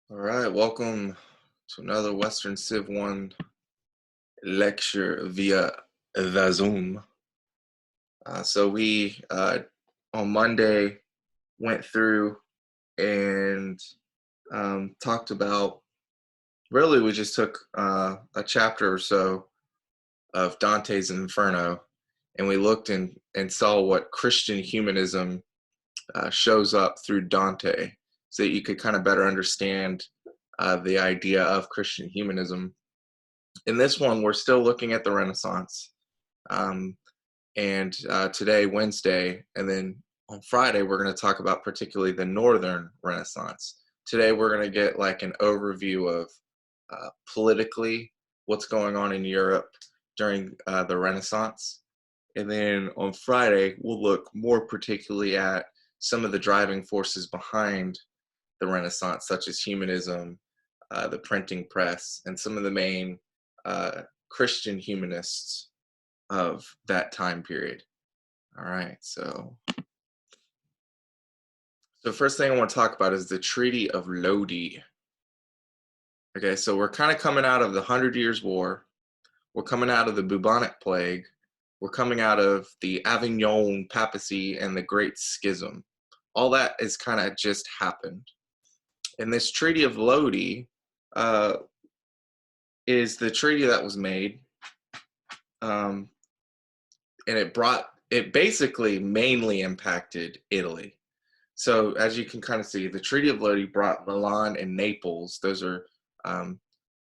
All right, welcome to another Western Civ 1 lecture via the Zoom. So we on Monday went through and talked about, really we just took a chapter or so of Dante's Inferno, and we looked and saw what Christian humanism shows up through Dante, so that you could kind of better understand the idea of Christian humanism. In this one, we're still looking at the Renaissance, um, and today, Wednesday, and then on Friday, we're going to talk about particularly the Northern Renaissance. Today, we're going to get like an overview of politically what's going on in Europe during the Renaissance. And then on Friday, we'll look more particularly at some of the driving forces behind the Renaissance, such as humanism, the printing press, and some of the main Christian humanists of that time period. All right, so first thing I want to talk about is the Treaty of Lodi. Okay, so we're kind of coming out of the Hundred Years' War. We're coming out of the bubonic plague. We're coming out of the Avignon papacy and the Great Schism. All that has kind of just happened. And this Treaty of Lodi uh, is the treaty that was made, um, and it basically mainly impacted Italy. So as you can kind of see, the Treaty of Lodi brought Milan and Naples, those are um,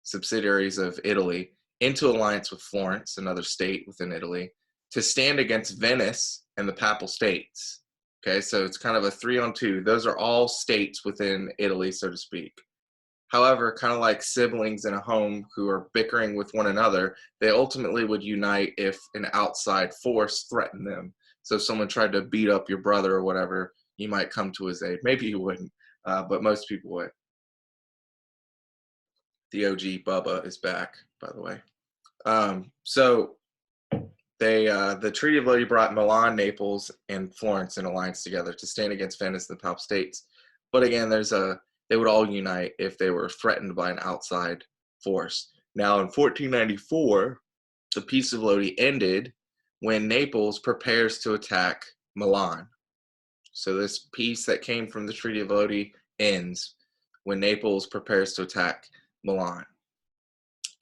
subsidiaries of Italy, into alliance with Florence, another state within Italy, to stand against Venice and the Papal States. Okay, so it's kind of a 3-on-2. Those are all states within Italy, so to speak. However, kind of like siblings in a home who are bickering with one another, they ultimately would unite if an outside force threatened them. So if someone tried to beat up your brother or whatever, you might come to his aid. Maybe you wouldn't, but most people would. The OG Bubba is back, by the way. So the Treaty of Lodi brought Milan, Naples, and Florence in alliance together to stand against Venice and the Papal States. But again, they would all unite if they were threatened by an outside force. Now, in 1494, the Peace of Lodi ended when Naples prepares to attack Milan. So this peace that came from the Treaty of Lodi ends when Naples prepares to attack Milan.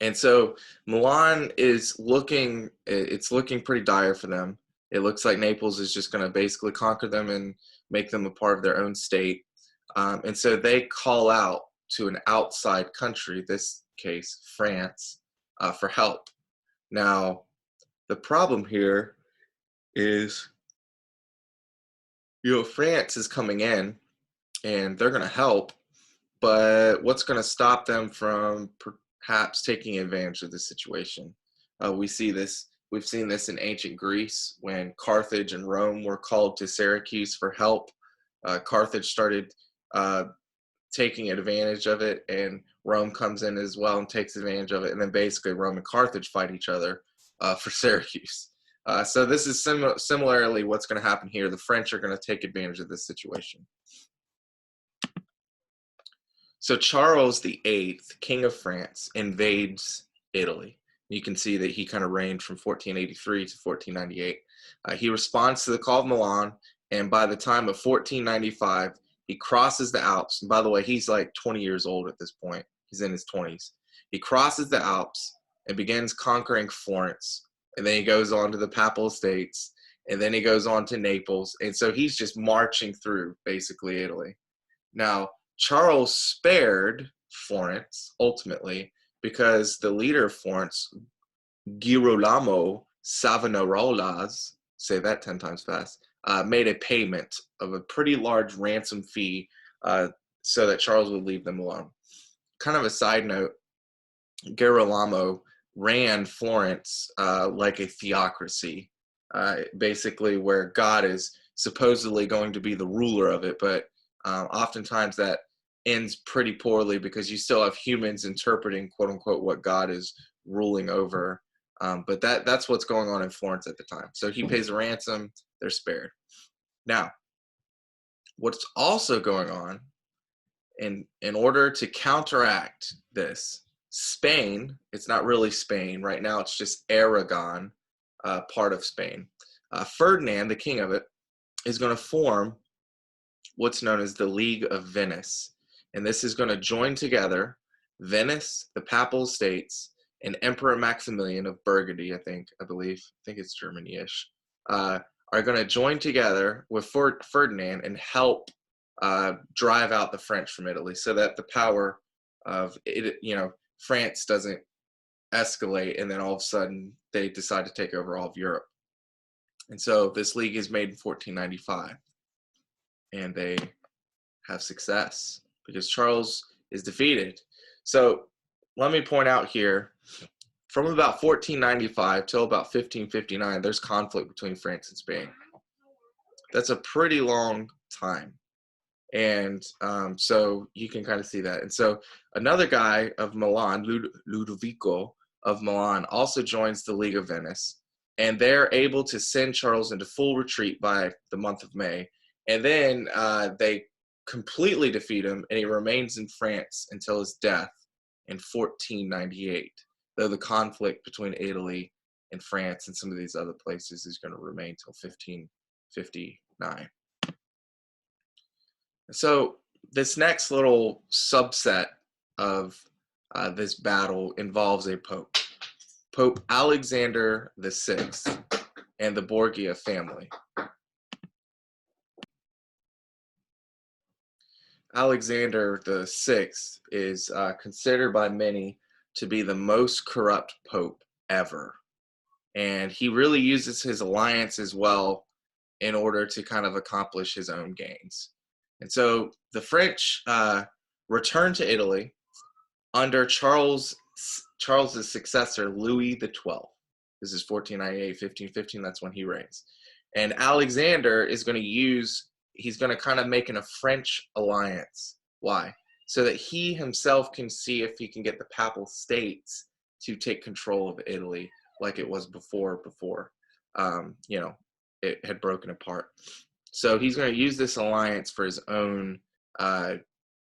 And so Milan it's looking pretty dire for them. It looks like Naples is just going to basically conquer them and make them a part of their own state. And so they call out to an outside country, this case France, for help. Now, the problem here is, France is coming in and they're going to help, but what's going to stop them from perhaps taking advantage of the situation? We've seen this in ancient Greece when Carthage and Rome were called to Syracuse for help. Carthage started taking advantage of it, and Rome comes in as well and takes advantage of it, and then basically Rome and Carthage fight each other for Syracuse. So this is similarly what's going to happen here. The French are going to take advantage of this situation. So Charles VIII, King of France, invades Italy. You can see that he kind of reigned from 1483 to 1498. He responds to the call of Milan, and by the time of 1495, he crosses the Alps. And by the way, he's like 20 years old at this point. He's in his 20s. He crosses the Alps and begins conquering Florence. And then he goes on to the Papal States. And then he goes on to Naples. And so he's just marching through basically Italy. Now, Charles spared Florence ultimately because the leader of Florence, Girolamo Savonarolas, say that 10 times fast, made a payment of a pretty large ransom fee so that Charles would leave them alone. Kind of a side note, Girolamo ran Florence like a theocracy, basically where God is supposedly going to be the ruler of it, but oftentimes that ends pretty poorly because you still have humans interpreting, quote unquote, what God is ruling over. But that's what's going on in Florence at the time. So he pays a ransom, they're spared. Now, what's also going on in order to counteract this, Spain, it's not really Spain right now, it's just Aragon, part of Spain. Ferdinand, the king of it, is going to form what's known as the League of Venice. And this is going to join together Venice, the Papal States, and Emperor Maximilian of Burgundy, I think it's Germany-ish, are going to join together with Ferdinand and help drive out the French from Italy, so that the power of it, France doesn't escalate and then all of a sudden they decide to take over all of Europe. And so this league is made in 1495, and they have success because Charles is defeated. So let me point out here, from about 1495 till about 1559, there's conflict between France and Spain. That's a pretty long time. And so you can kind of see that. And so another guy of Milan, Ludovico of Milan, also joins the League of Venice. And they're able to send Charles into full retreat by the month of May. And then they completely defeat him, and he remains in France until his death in 1498. Though the conflict between Italy and France and some of these other places is going to remain till 1559. So this next little subset of this battle involves a pope, Pope Alexander VI, and the Borgia family. Alexander VI is considered by many to be the most corrupt pope ever. And he really uses his alliance as well in order to kind of accomplish his own gains. And so the French returned to Italy under Charles's successor, Louis XII. This is 1498, 1515, that's when he reigns. And Alexander is going to he's going to kind of make a French alliance. Why? So that he himself can see if he can get the Papal States to take control of Italy like it was before it had broken apart. So he's going to use this alliance for his own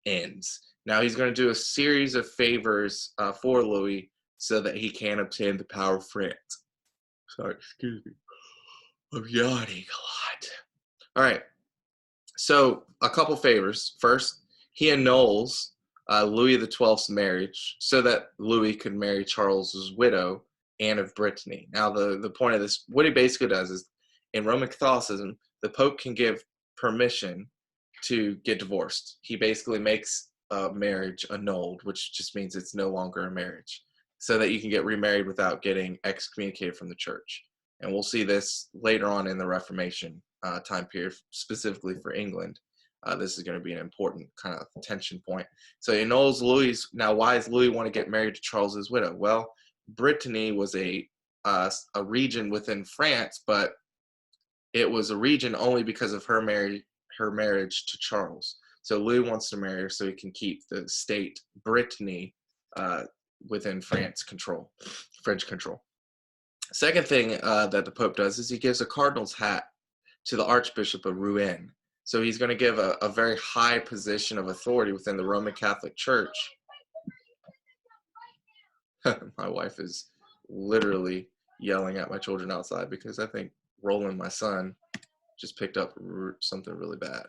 ends. Now he's going to do a series of favors for Louis so that he can obtain the power of France. Sorry, excuse me. I'm yawning a lot. All right. So a couple favors. First, he annuls Louis XII's marriage so that Louis could marry Charles's widow, Anne of Brittany. Now the point of this, what he basically does is, in Roman Catholicism, the Pope can give permission to get divorced. He basically makes a marriage annulled, which just means it's no longer a marriage, so that you can get remarried without getting excommunicated from the church. And we'll see this later on in the Reformation time period, specifically for England. This is going to be an important kind of tension point. So he annuls Louis. Now, why does Louis want to get married to Charles's widow? Well, Brittany was a region within France, but it was a region only because of her marriage to Charles. So Louis wants to marry her so he can keep the state Brittany within French control. Second thing that the Pope does is he gives a cardinal's hat to the Archbishop of Rouen. So he's going to give a very high position of authority within the Roman Catholic Church. My wife is literally yelling at my children outside because I think Roland, my son, just picked up something really bad.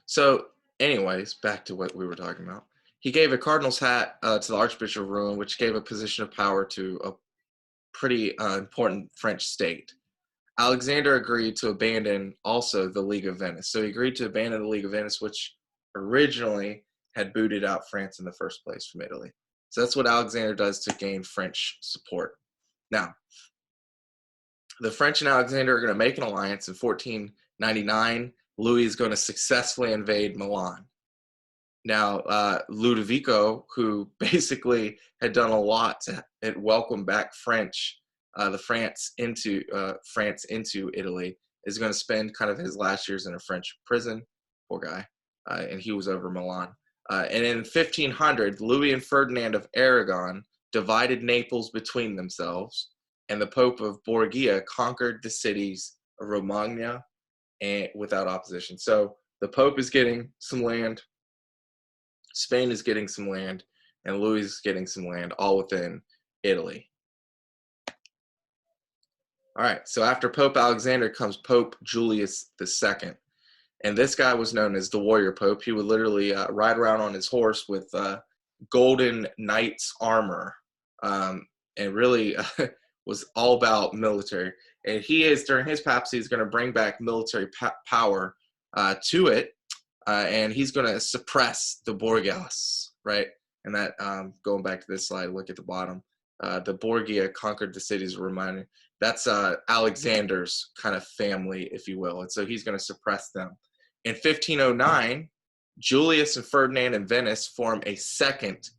So anyways, back to what we were talking about. He gave a cardinal's hat to the Archbishop of Rouen, which gave a position of power to a pretty important French state. Alexander agreed to abandon also the League of Venice. So he agreed to abandon the League of Venice, which originally had booted out France in the first place from Italy. So that's what Alexander does to gain French support. Now, the French and Alexander are going to make an alliance in 1499. Louis is going to successfully invade Milan. Now, Ludovico, who basically had done a lot to welcome back France into Italy, is going to spend kind of his last years in a French prison. Poor guy. And he was over Milan. And in 1500, Louis and Ferdinand of Aragon divided Naples between themselves, and the Pope of Borgia conquered the cities of Romagna and without opposition. So the Pope is getting some land, Spain is getting some land, and Louis is getting some land, all within Italy. All right, so after Pope Alexander comes Pope Julius II. And this guy was known as the warrior pope. He would literally ride around on his horse with golden knight's armor, and really was all about military. And he is, during his papacy, is going to bring back military power to it, and he's going to suppress the Borgias, right? And that, going back to this slide, look at the bottom. The Borgia conquered the cities, reminding that's Alexander's kind of family, if you will. And so he's going to suppress them. In 1509, Julius and Ferdinand and Venice form a second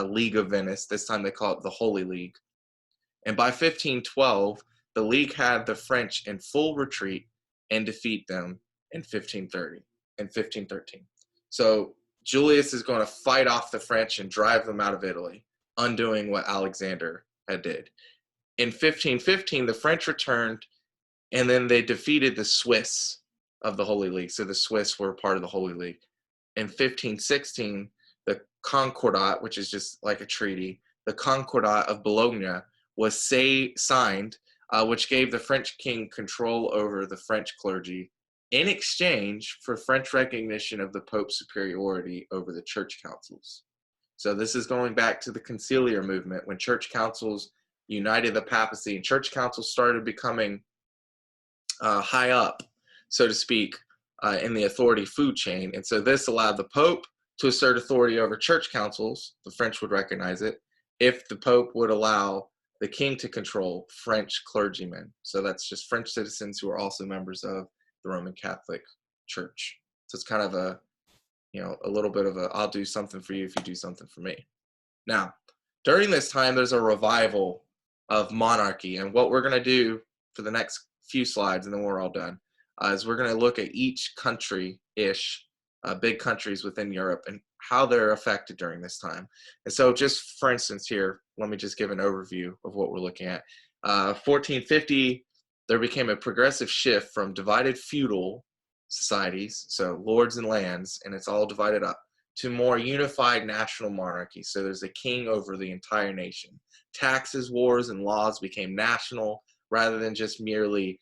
League of Venice. This time they call it the Holy League. And by 1512, the League had the French in full retreat and defeat them in 1513. So Julius is going to fight off the French and drive them out of Italy, undoing what Alexander had did. In 1515, the French returned, and then they defeated the Swiss of the Holy League. So the Swiss were part of the Holy League. In 1516, the Concordat, which is just like a treaty, the Concordat of Bologna was signed, which gave the French king control over the French clergy in exchange for French recognition of the Pope's superiority over the church councils. So this is going back to the conciliar movement, when church councils united the papacy, and church councils started becoming high up, so to speak, in the authority food chain. And so this allowed the Pope to assert authority over church councils. The French would recognize it if the Pope would allow the king to control French clergymen. So that's just French citizens who are also members of the Roman Catholic Church. So it's kind of a little bit of a, I'll do something for you if you do something for me. Now, during this time, there's a revival of monarchy. And what we're going to do for the next few slides, and then we're all done, is we're going to look at each country-ish, big countries within Europe, and how they're affected during this time. And so just for instance here, let me just give an overview of what we're looking at. 1450, there became a progressive shift from divided feudal societies, so lords and lands, and it's all divided up, to more unified national monarchy. So there's a king over the entire nation. Taxes, wars, and laws became national rather than just merely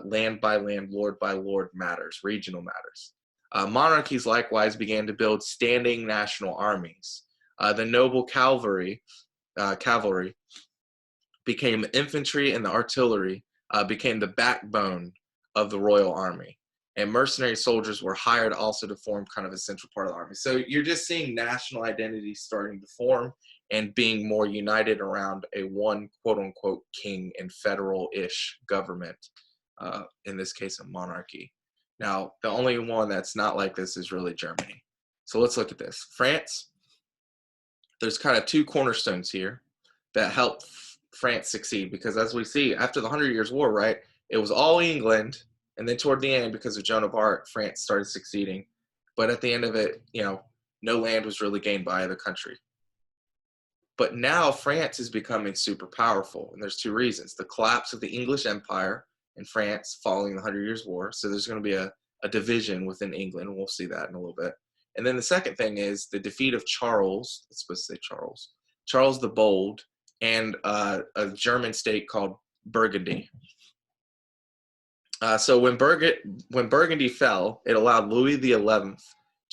land by land, lord by lord matters, regional matters. Monarchies likewise began to build standing national armies. The noble cavalry became infantry, and the artillery became the backbone of the royal army. And mercenary soldiers were hired also to form kind of a central part of the army. So you're just seeing national identity starting to form and being more united around a one quote-unquote king and federal-ish government, in this case a monarchy. Now, the only one that's not like this is really Germany. So let's look at this. France, there's kind of two cornerstones here that help France succeed, because as we see, after the 100 Years' War, right, it was all England, and then toward the end, because of Joan of Arc, France started succeeding. But at the end of it, no land was really gained by either country. But now France is becoming super powerful, and there's two reasons. The collapse of the English Empire in France following the 100 Years' War. So there's going to be a division within England, and we'll see that in a little bit. And then the second thing is the defeat of Charles, it's supposed to say Charles the Bold, and a German state called Burgundy. So when Burgundy fell, it allowed Louis XI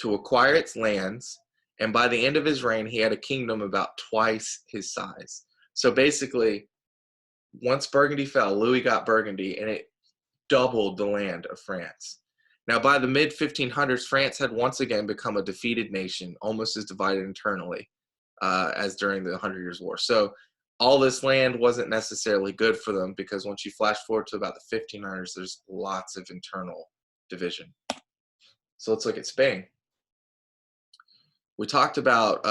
to acquire its lands, and by the end of his reign, he had a kingdom about twice his size. So basically, once Burgundy fell, Louis got Burgundy, and it doubled the land of France. Now, by the mid-1500s, France had once again become a defeated nation, almost as divided internally as during the 100 Years' War. So all this land wasn't necessarily good for them, because once you flash forward to about the 1500s, there's lots of internal division. So let's look at Spain. We talked about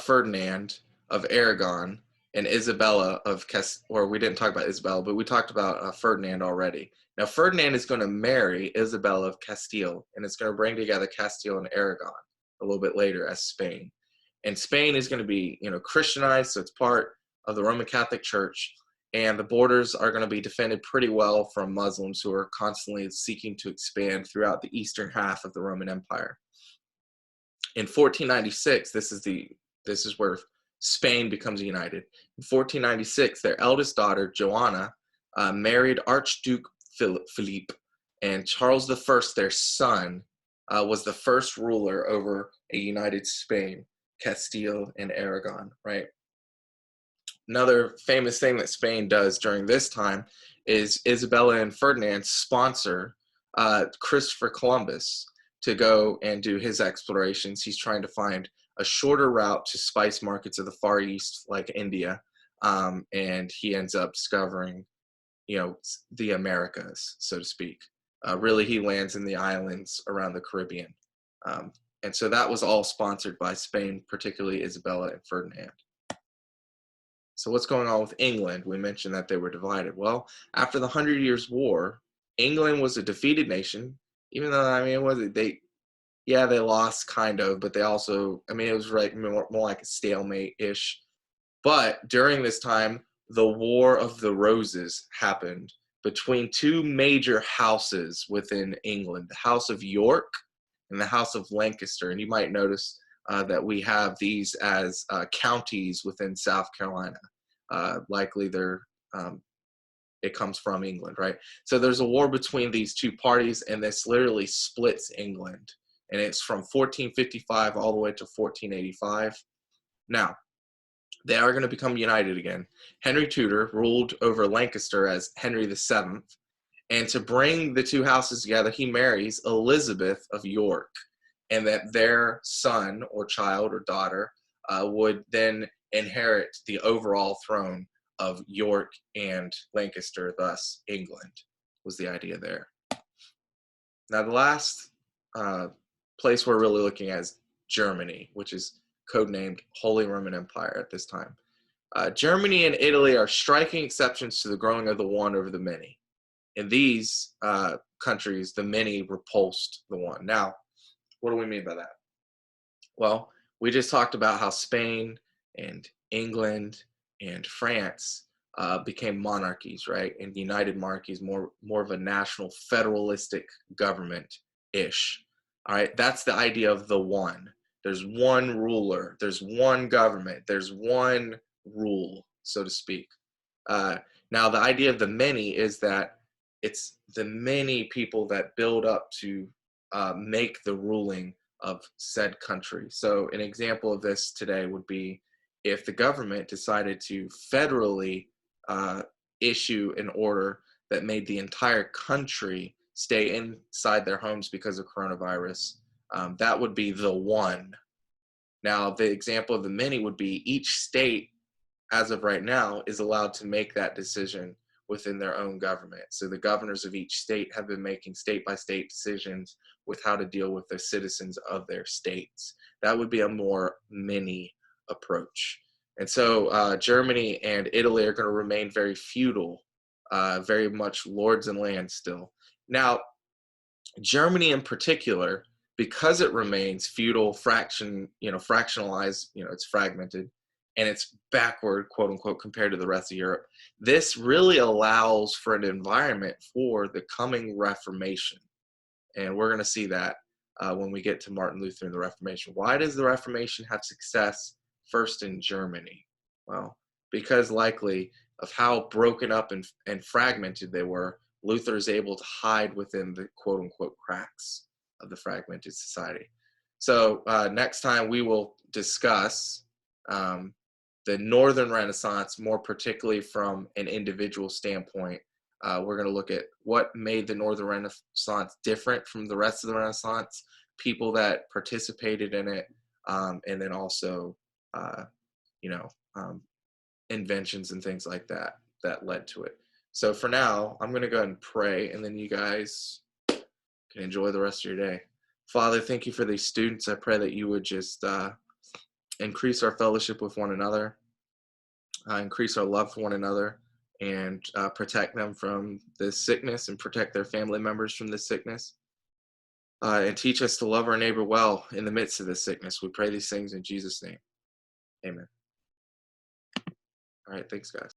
Ferdinand of Aragon and Isabella of or we didn't talk about Isabella, but we talked about Ferdinand already. Now Ferdinand is going to marry Isabella of Castile, and it's going to bring together Castile and Aragon a little bit later as Spain. And Spain is going to be, Christianized, so it's part of the Roman Catholic Church. and the borders are going to be defended pretty well from Muslims who are constantly seeking to expand throughout the eastern half of the Roman Empire. In 1496, this is where Spain becomes united. In 1496, their eldest daughter, Joanna, married Archduke Philippe, and Charles I, their son, was the first ruler over a united Spain, Castile and Aragon, right? Another famous thing that Spain does during this time is Isabella and Ferdinand sponsor Christopher Columbus to go and do his explorations. He's trying to find a shorter route to spice markets of the Far East, like India, and he ends up discovering, the Americas, so to speak. Really, he lands in the islands around the Caribbean. And so that was all sponsored by Spain, particularly Isabella and Ferdinand. So what's going on with England? We mentioned that they were divided. Well, after the 100 Years' War, England was a defeated nation, even though, they lost kind of, but they also, it was more like a stalemate-ish. But during this time, the War of the Roses happened between two major houses within England, the House of York and the House of Lancaster. And you might notice that we have these as counties within South Carolina. Likely it comes from England, right? So there's a war between these two parties, and this literally splits England. And it's from 1455 all the way to 1485. Now, they are going to become united again. Henry Tudor ruled over Lancaster as Henry VII, and to bring the two houses together, he marries Elizabeth of York, and that their son or child or daughter would then inherit the overall throne of York and Lancaster, thus England, was the idea there. Now, the last place we're really looking at is Germany, which is codenamed Holy Roman Empire at this time. Germany and Italy are striking exceptions to the growing of the one over the many. In these countries, the many repulsed the one. Now, what do we mean by that? Well, we just talked about how Spain and England and France became monarchies, right? And united monarchies, more of a national federalistic government-ish. All right, that's the idea of the one. There's one ruler, there's one government, there's one rule, so to speak. Now, the idea of the many is that it's the many people that build up to make the ruling of said country. So an example of this today would be if the government decided to federally issue an order that made the entire country stay inside their homes because of coronavirus, that would be the one. Now, the example of the many would be each state, as of right now, is allowed to make that decision within their own government. So the governors of each state have been making state-by-state decisions with how to deal with the citizens of their states. That would be a more mini approach. And so Germany and Italy are going to remain very feudal, very much lords and lands still. Now, Germany in particular, because it remains feudal, fractionalized, it's fragmented, and it's backward, quote unquote, compared to the rest of Europe, this really allows for an environment for the coming Reformation. And we're going to see that when we get to Martin Luther and the Reformation. Why does the Reformation have success first in Germany? Well, because likely of how broken up and fragmented they were, Luther is able to hide within the quote unquote cracks of the fragmented society. So next time we will discuss the Northern Renaissance, more particularly from an individual standpoint. We're going to look at what made the Northern Renaissance different from the rest of the Renaissance, people that participated in it, and then also, inventions and things like that led to it. So for now, I'm going to go ahead and pray, and then you guys can enjoy the rest of your day. Father, thank you for these students. I pray that you would just increase our fellowship with one another, increase our love for one another, and protect them from this sickness and protect their family members from this sickness. And teach us to love our neighbor well in the midst of this sickness. We pray these things in Jesus' name. Amen. All right, thanks, guys.